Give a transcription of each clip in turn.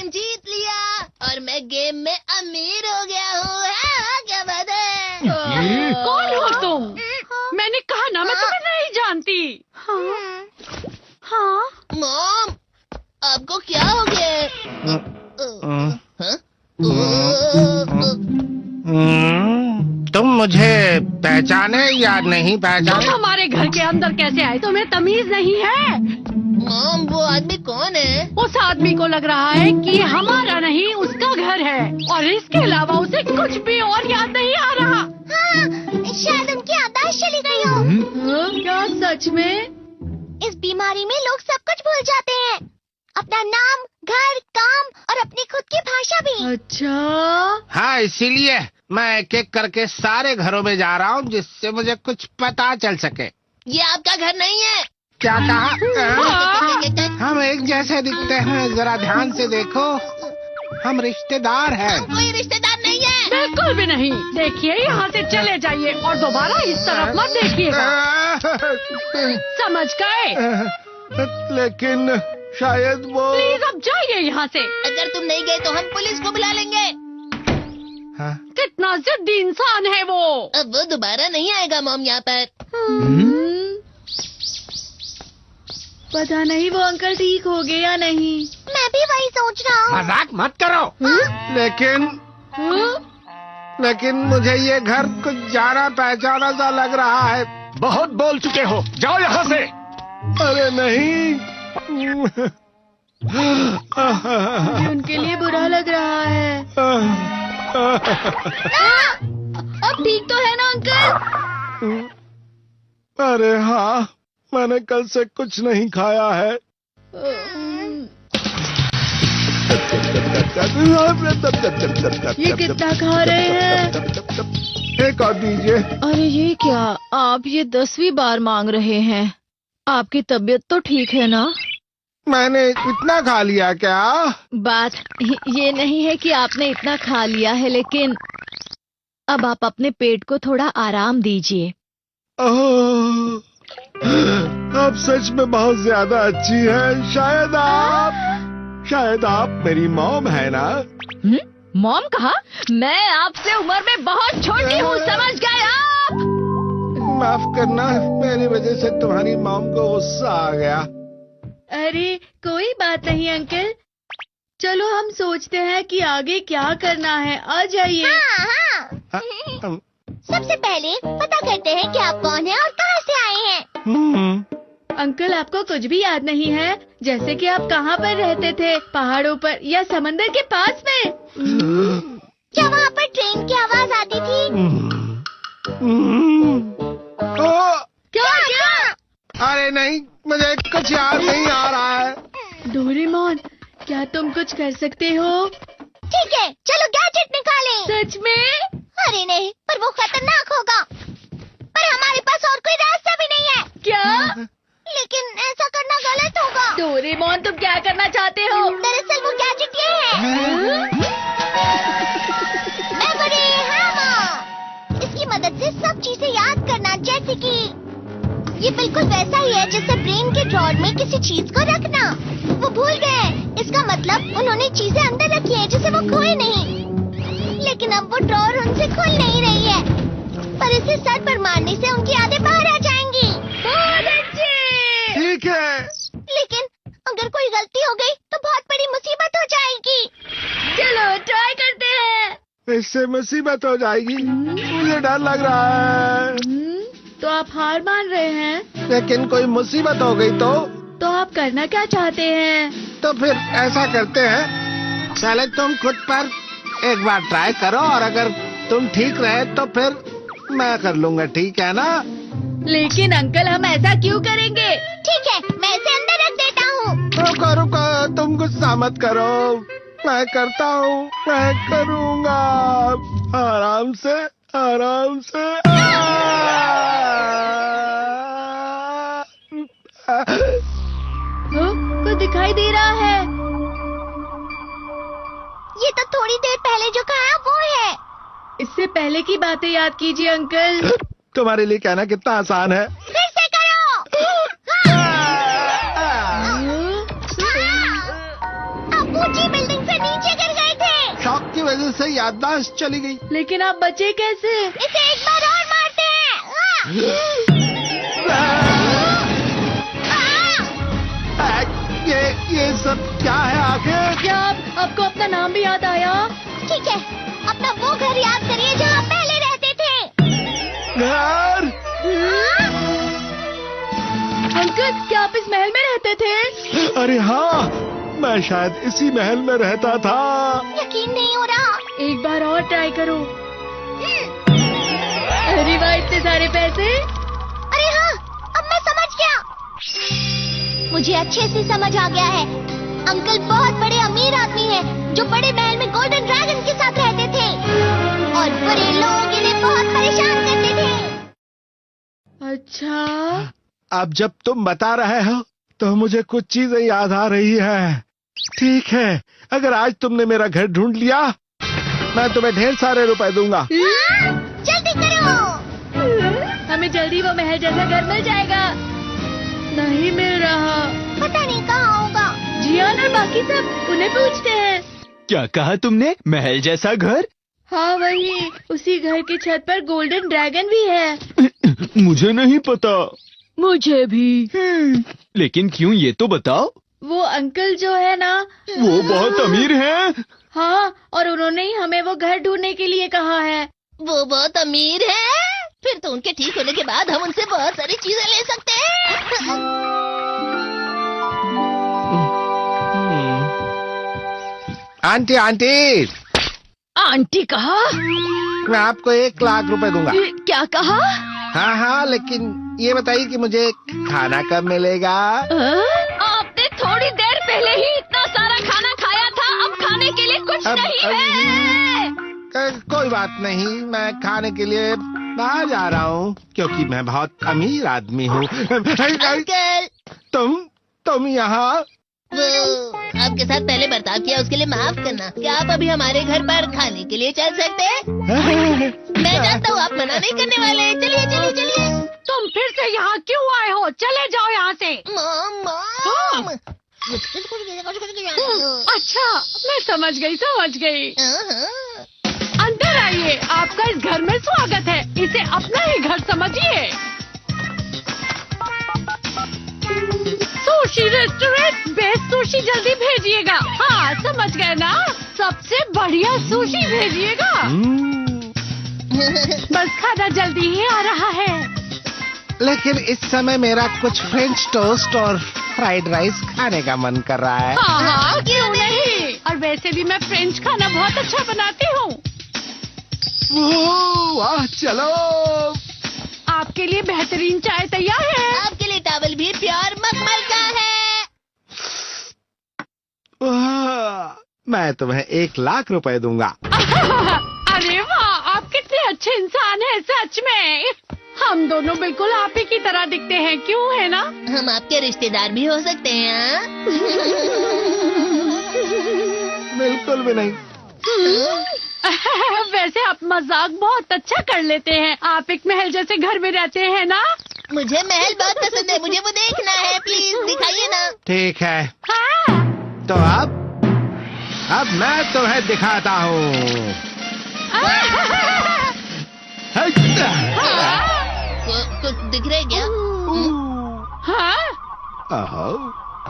मैंने जीत लिया और मैं गेम में अमीर हो गया हूँ। हाँ, क्या बात है? कौन हो तुम? मैंने कहा ना मैं तुम्हें नहीं जानती। हाँ मॉम, आपको क्या हो गया? हाँ? तुम मुझे पहचाने या नहीं तुम पहचाने? हमारे घर के अंदर कैसे आए? तुम्हें तमीज नहीं है? मॉम, वो आदमी कौन है? उस आदमी को लग रहा है कि हमारा नहीं उसका घर है और इसके अलावा उसे कुछ भी और याद नहीं आ रहा। हाँ, शायद उनकी याददाश्त चली गई हो। क्या सच में? इस बीमारी में लोग सब कुछ भूल जाते हैं, अपना नाम, घर, काम और अपनी खुद की भाषा भी। अच्छा। हाँ, इसीलिए मैं एक एक करके सारे घरों में जा रहा हूँ जिससे मुझे कुछ पता चल सके। ये आपका घर नहीं है। क्या कहा? हम एक जैसे दिखते हैं, जरा ध्यान से देखो, हम रिश्तेदार हैं। कोई रिश्तेदार नहीं है। बिल्कुल भी नहीं। देखिए, यहाँ से चले जाइए और दोबारा इस तरफ मत देखिएगा। समझ गए? लेकिन शायद वो... प्लीज अब जाइए यहाँ से। अगर तुम नहीं गए तो हम पुलिस को बुला लेंगे। हाँ? कितना जिद्दी इंसान है वो। अब वो दोबारा नहीं आएगा मॉम यहाँ पर। पता नहीं वो अंकल ठीक हो गए या नहीं। मैं भी वही सोच रहा हूँ। मजाक मत करो। लेकिन मुझे ये घर कुछ जाना पहचाना सा लग रहा है। बहुत बोल चुके हो, जाओ यहाँ से। अरे नहीं। उनके लिए बुरा लग रहा है। अब ठीक तो है ना अंकल? अरे हाँ, मैंने कल से कुछ नहीं खाया है। ये कितना खा रहे हैं? एक और दीजिए। अरे ये क्या, आप ये 10वीं बार मांग रहे हैं। आपकी तबीयत तो ठीक है ना? मैंने इतना खा लिया क्या? बात ये नहीं है कि आपने इतना खा लिया है, लेकिन अब आप अपने पेट को थोड़ा आराम दीजिए। आप सच में बहुत ज्यादा अच्छी हैं। शायद आप मेरी मॉम है ना? मॉम कहा? मैं आपसे उम्र में बहुत छोटी हूँ, समझ गए आप? माफ करना, मेरी वजह से तुम्हारी मॉम को गुस्सा आ गया। अरे कोई बात नहीं अंकल, चलो हम सोचते हैं कि आगे क्या करना है। आ जाइए। हाँ। सबसे पहले पता करते हैं कि आप कौन हैं और कहाँ से आए हैं। अंकल, आपको कुछ भी याद नहीं है? जैसे कि आप कहाँ पर रहते थे, पहाड़ों पर या समंदर के पास में? क्या वहाँ पर ट्रेन की आवाज आती थी? क्या? अरे नहीं, मुझे कुछ याद नहीं आ रहा है। डोरेमोन, क्या तुम कुछ कर सकते हो? ठीक है, चलो गैजेट निकालें। सच में? अरे नहीं, पर वो खतरनाक होगा। पर हमारे पास और कोई रास्ता भी नहीं है। क्या? लेकिन ऐसा करना गलत होगा। डोरेमोन, तुम क्या करना चाहते हो? दरअसल वो गैजेट ये है। Memory hammer. इसकी मदद से सब चीजें याद करना, जैसे कि ये बिल्कुल वैसा ही है जैसे ब्रेन के ड्रॉर में किसी चीज को रखना। वो भूल गए। इसका मतलब उन्होंने चीजें अंदर रखी है जिसे वो खोए नहीं। लेकिन अब वो ड्रॉर उनसे खुल नहीं रही है, पर इसे सर पर मारने से उनकी यादें बाहर आ जाएंगी। बहुत अच्छे। ठीक है, लेकिन अगर कोई गलती हो गई तो बहुत बड़ी मुसीबत हो जाएगी। चलो ट्राई करते हैं। इससे मुसीबत हो जाएगी। मुझे डर लग रहा है। तो आप हार मान रहे हैं? लेकिन कोई मुसीबत हो गई तो आप करना क्या चाहते हैं? तो फिर ऐसा करते हैं, पहले तुम खुद पर एक बार ट्राई करो और अगर तुम ठीक रहे तो फिर मैं कर लूंगा, ठीक है ना? लेकिन अंकल, हम ऐसा क्यों करेंगे? ठीक है, मैं इसे अंदर रख देता हूँ। रुको, तुम गुस्सा मत करो। मैं करता हूँ, मैं करूँगा। आराम से। कुछ दिखाई दे रहा है। ये तो थोड़ी देर पहले जो कहा वो है। इससे पहले की बातें याद कीजिए अंकल। तुम्हारे लिए कहना कितना आसान है। फिर से करो। अब ऊंची बिल्डिंग से याददाश्त चली गई। लेकिन आप बचे कैसे? इसे एक बार और मारते हैं। ये सब क्या है आखिर? क्या आपको अपना नाम भी याद आया? ठीक है, अपना वो घर याद करिए जहाँ पहले रहते थे। घर? अंकल, क्या आप इस महल में रहते थे? अरे हाँ, मैं शायद इसी महल में रहता था। यकीन नहीं हो रहा। एक बार और ट्राई करो। अरे वाह, इतने सारे पैसे। अरे हाँ, अब मैं समझ गया। मुझे अच्छे से समझ आ गया है। अंकल बहुत बड़े अमीर आदमी हैं, जो बड़े महल में गोल्डन ड्रैगन के साथ रहते थे और बड़े लोग इन्हें बहुत परेशान करते थे। अच्छा, अब जब तुम बता रहे हो तो मुझे कुछ चीजें याद आ रही है। ठीक है, अगर आज तुमने मेरा घर ढूंढ लिया, मैं तुम्हें ढेर सारे रुपए दूंगा। जल्दी करो। हमें जल्दी वो महल जैसा घर मिल जाएगा। नहीं मिल रहा। पता नहीं कहाँ होगा। जियान और बाकी सब, उन्हें पूछते हैं। क्या कहा तुमने? महल जैसा घर? हाँ वही, उसी घर की छत पर गोल्डन ड्रैगन भी है। मुझे नहीं पता। मुझे भी। लेकिन क्यों, ये तो बताओ। वो अंकल जो है ना, वो बहुत अमीर हैं। हाँ, और उन्होंने ही हमें वो घर ढूंढने के लिए कहा है। वो बहुत अमीर है, फिर तो उनके ठीक होने के बाद हम उनसे बहुत सारी चीजें ले सकते हैं। आंटी आंटी, आंटी कहा? मैं आपको 1 लाख रुपए दूंगा। क्या कहा? हाँ हाँ, लेकिन ये बताइए कि मुझे खाना कब मिलेगा? आपने थोड़ी देर पहले ही इतना सारा खाना खाया था, अब खाने के लिए कुछ नहीं है। कोई बात नहीं, मैं खाने के लिए बाहर जा रहा हूँ, क्योंकि मैं बहुत अमीर आदमी हूँ। अंकल, तुम यहाँ? वो आपके साथ पहले बर्ताव किया, उसके लिए माफ करना। क्या आप अभी हमारे घर पर खाने के लिए चल सकते हैं? मैं जानता हूँ आप मना नहीं करने वाले। चलिए चलिए चलिए। तुम फिर से यहाँ क्यों आए हो? चले जाओ यहाँ से। मॉम। अच्छा, मैं समझ गई। अंदर आइए, आपका इस घर में स्वागत है। इसे अपना ही घर समझिए। सुशी रेस्टोरेंट, बेस्ट सुशी जल्दी भेजिएगा। हाँ, समझ गए ना? सबसे बढ़िया सुशी भेजिएगा। बस खाना जल्दी ही आ रहा है। लेकिन इस समय मेरा कुछ फ्रेंच टोस्ट और फ्राइड राइस खाने का मन कर रहा है। हाँ, क्यों नहीं? और वैसे भी मैं फ्रेंच खाना बहुत अच्छा बनाती हूँ। वाह, चलो। आपके लिए बेहतरीन चाय तैयार है। आपके लिए टॉवल भी प्योर मखमल का है। मैं तुम्हें 1 लाख रुपए दूंगा। अरे वाह, आप कितने अच्छे इंसान हैं, सच में। हम दोनों बिल्कुल आप ही की तरह दिखते हैं, क्यों है ना? हम आपके रिश्तेदार भी हो सकते हैं। बिल्कुल भी नहीं। वैसे आप मजाक बहुत अच्छा कर लेते हैं। आप एक महल जैसे घर में रहते हैं ना? मुझे महल बहुत पसंद है, मुझे वो देखना है। प्लीज दिखाइए ना। ठीक है, हाँ। तो अब मैं तुम्हें दिखाता हूँ। कुछ दिख रहा है क्या? हाँ?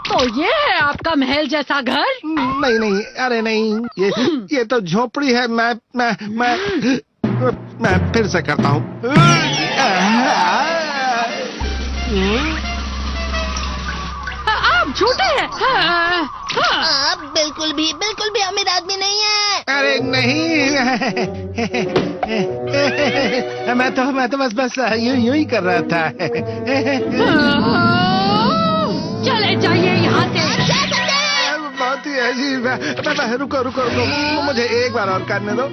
तो ये है आपका महल जैसा घर? नहीं, अरे नहीं, ये तो झोपड़ी है। मैं फिर से करता हूँ। आप झूठे हैं। आप बिल्कुल भी अमीर आदमी नहीं है। अरे नहीं, मैं तो बस यूं ही कर रहा था। चले जाइए यहाँ से। बहुत ही अजीब है। रुको, मुझे एक बार और करने दो।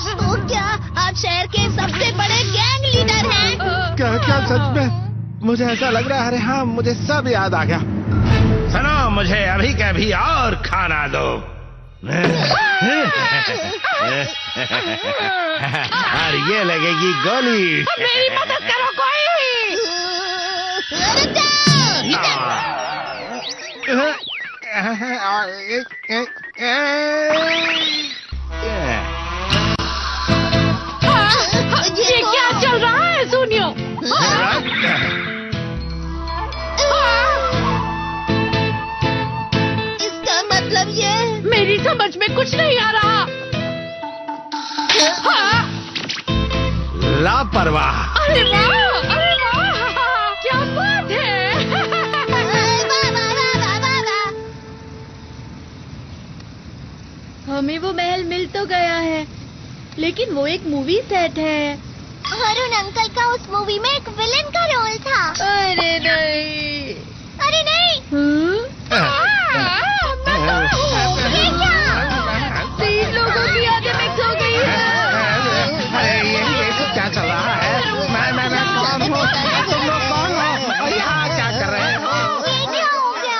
तो क्या आप शहर के सबसे बड़े गैंग लीडर हैं? क्या सच में? मुझे ऐसा लग रहा है। अरे हाँ, मुझे सब याद आ गया। सुनो, मुझे अभी के अभी और खाना दो। और ये लगेगी गोली। मेरी मदद करो कोई। रुक जाओ। ये क्या चल रहा है सुनियो? इसका मतलब ये मेरी समझ में कुछ नहीं आ रहा। हाँ, लापरवाह। अरे वाह, अरे वाह, क्या बात है। हमें वो महल मिल तो गया है, लेकिन वो एक मूवी सेट है। हरुण अंकल का उस मूवी में एक विलेन का रोल था। अरे नहीं। अरे नहीं, ये क्या? 3 लोगों की यादें मिक्स हो गई है। ये सब क्या चल रहा है? मैं कौन हूँ? तुम लोग कौन हो? और यहाँ क्या कर रहे हो? ये क्या हो गया?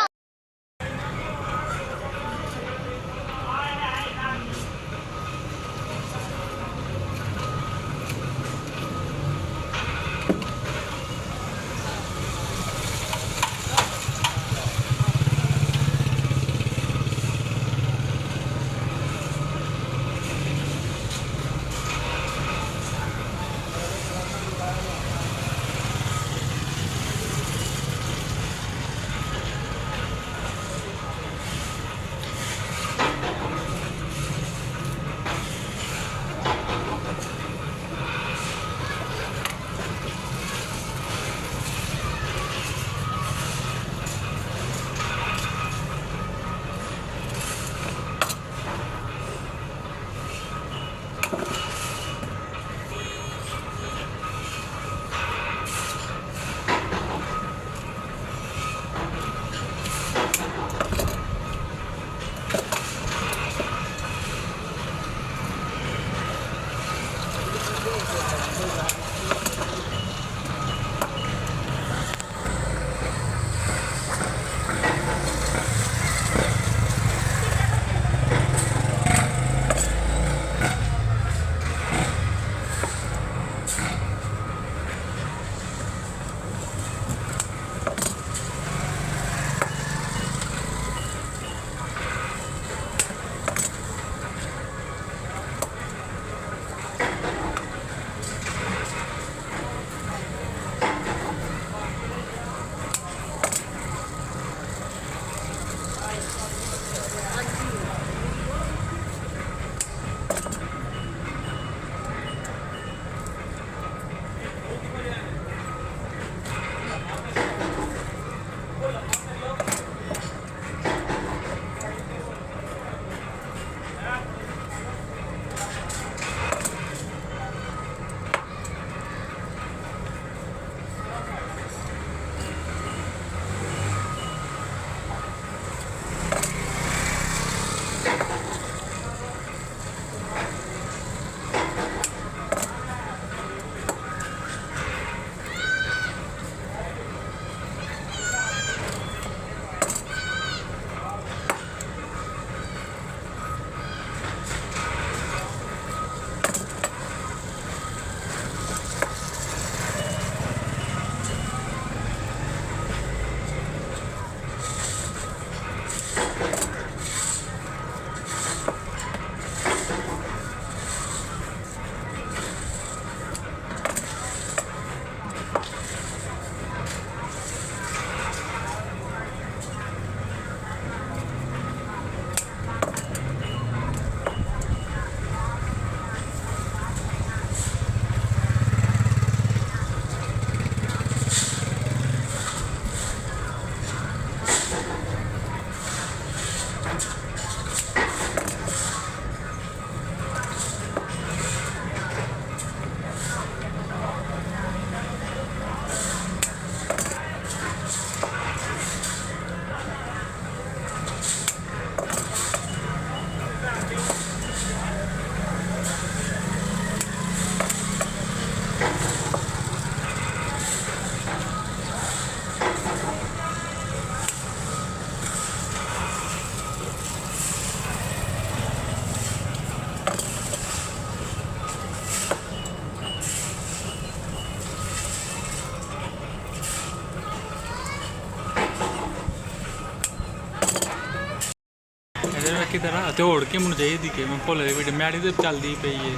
ਤਰ੍ਹਾਂ ਤੇ ਹੋੜ ਕੇ ਮੈਨੂੰ ਚਾਹੀਦੀ ਕਿ ਮੈਂ ਭੁੱਲ ਗਈ ਮੈਡੀ ਤੇ ਚੱਲਦੀ ਪਈ ਏ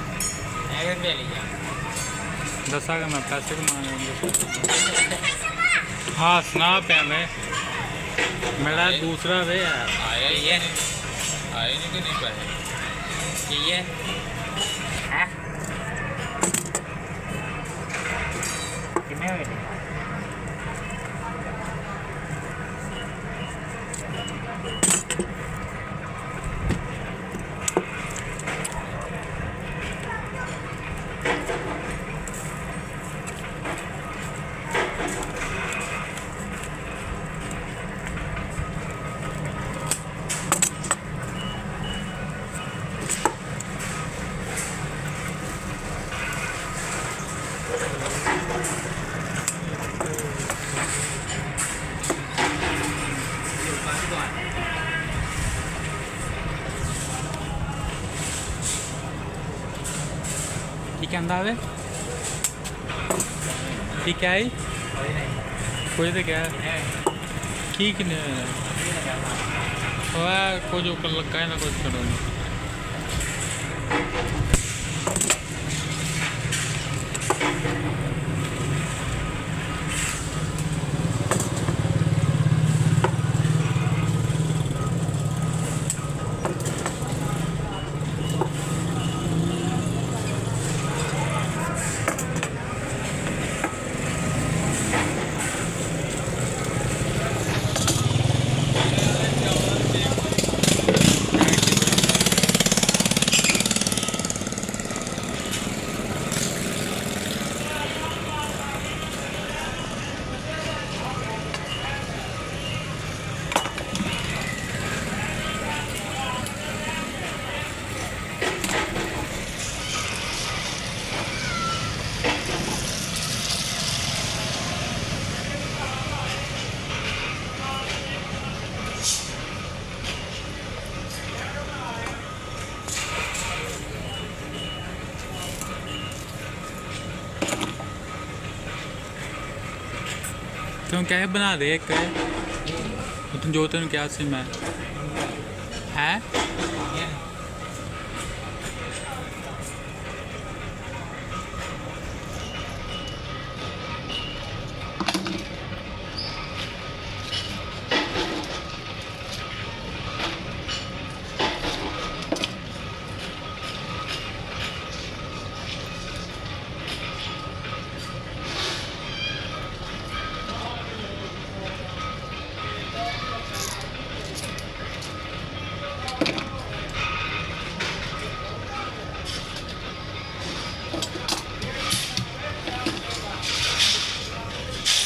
ਦੱਸਾਂਗਾ ਮੈਂ ਪੈਸੇ ਕਮਾਉਣੇ हाँ सुना पे मैं मेरा दूसरा वे आया ही है आए नहीं कि नहीं पाए ये कितने हुए ਕਹਿੰਦਾ ਵੇ ਕੀ ਕਿਹਾ ਹੈ ਕੋਈ ਤਾਂ ਕਿਹਾ ਠੀਕ ਨੇ ਉਹ ਕੁਝ ਲੱਗਾ ਨਾ ਕੁਝ ਕਰੋ ਤੂੰ ਕਹਿ ਬਣਾ ਦੇ ਇੱਕ ਤੂੰ ਜੋ ਤੈਨੂੰ ਕਿਹਾ ਸੀ ਮੈਂ ਹੈ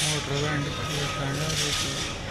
मोटर